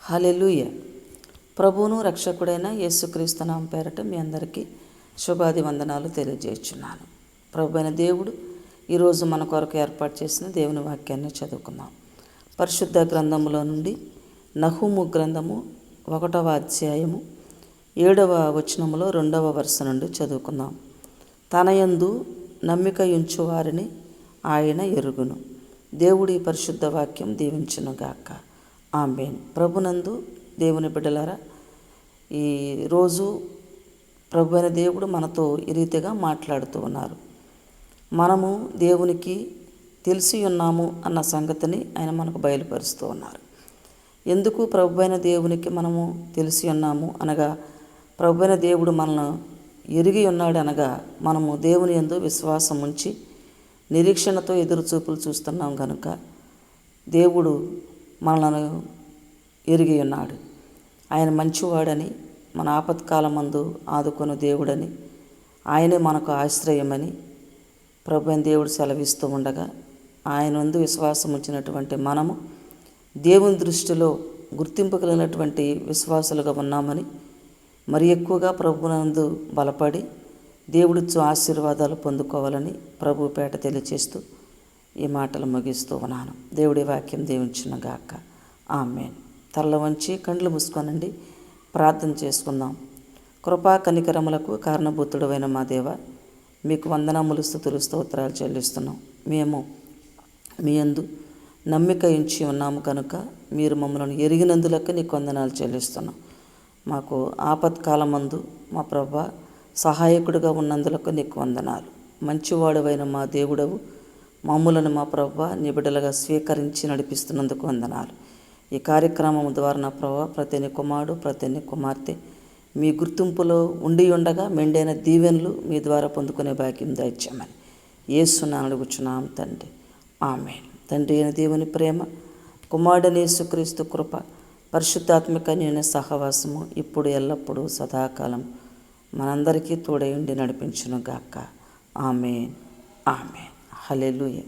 హల్లెలూయా. ప్రభువును రక్షకుడైన యేసుక్రీస్తు నామం పేరట మీ అందరికీ శుభాది వందనాలు తెలియజేస్తున్నాను. ప్రభు అయిన దేవుడు ఈరోజు మన కొరకు ఏర్పాటు చేసిన దేవుని వాక్యాన్ని చదువుకుందాం. పరిశుద్ధ గ్రంథములో నుండి నహూము గ్రంథము 1వ అధ్యాయము 7వ వచనములో 2వ వరుస నుండి చదువుకుందాం. తనయందు నమ్మిక ఉంచు వారిని ఆయన ఎరుగును. దేవుడి పరిశుద్ధ వాక్యం దీవించునుగాక. ఆమేన్. ప్రభునందు దేవుని బిడ్డలారా, ఈరోజు ప్రభు అయిన దేవుడు మనతో ఈ రీతిగా మాట్లాడుతూ ఉన్నారు. మనము దేవునికి తెలిసి ఉన్నాము అన్న సంగతిని ఆయన మనకు బయలుపరుస్తూ ఉన్నారు. ఎందుకు ప్రభు అయిన దేవునికి మనము తెలిసి ఉన్నాము అనగా, ప్రభు అయిన దేవుడు మనల్ని ఎరిగి ఉన్నాడు అనగా, మనము దేవుని యందు విశ్వాసం ఉంచి నిరీక్షణతో ఎదురు చూపులు చూస్తున్నాం కనుక దేవుడు మనలను ఎరిగి ఉన్నాడు. ఆయన మంచివాడని, మన ఆపత్కాలమందు ఆదుకొను దేవుడని, ఆయనే మనకు ఆశ్రయమని ప్రభు అయిన దేవుడు సెలవిస్తూ ఉండగా, ఆయన నందు విశ్వాసం ఉంచినటువంటి మనము దేవుని దృష్టిలో గుర్తింపు కలిగినటువంటి విశ్వాసులుగా ఉన్నామని, మరి ఎక్కువగా ప్రభునందు బలపడి దేవుడిచ్చు ఆశీర్వాదాలు పొందుకోవాలని ప్రభు పేట తెలియచేస్తూ ఈ మాటలు ముగిస్తూ ఉన్నాను. దేవుడి వాక్యం దీవించునుగాక. ఆమేన్. తల్ల వంచి కండ్లు మూసుకోనండి, ప్రార్థన చేసుకుందాం. కృపా కనికరములకు కారణభూతుడైన మా దేవ, మీకు వందనములు స్తుతులు స్తోత్రాలు చెల్లిస్తున్నాం. మేము మీ యందు నమ్మిక ఉంచి ఉన్నాము కనుక మీరు మమ్మల్ని ఎరిగినందులకు నీకు వందనాలు చెల్లిస్తున్నాం. మాకు ఆపత్కాలమందు మా ప్రభా సహాయకుడిగా ఉన్నందులకు నీకు వందనాలు. మంచివాడవైన మా దేవుడవు మమ్ములను మా ప్రభా నీ బిడ్డలుగా స్వీకరించి నడిపిస్తున్నందుకు వందనాలు. ఈ కార్యక్రమం ద్వారా నా ప్రభా ప్రతి కుమారుడు ప్రతి కుమార్తె మీ గుర్తింపులో ఉండి ఉండగా మెండైన దీవెనలు మీ ద్వారా పొందుకునే భాగ్యం దయచేయమని యేసునామమున అడుగుచున్నాం తండ్రి. ఆమేన్. తండ్రి అయిన దేవుని ప్రేమ, కుమారుడైన యేసుక్రీస్తు కృప, పరిశుద్ధాత్మిక నీ సహవాసము ఇప్పుడు ఎల్లప్పుడూ సదాకాలం మనందరికీ తోడై ఉండి నడిపించునుగాక. ఆమేన్. ఆమేన్. హల్లెలూయా.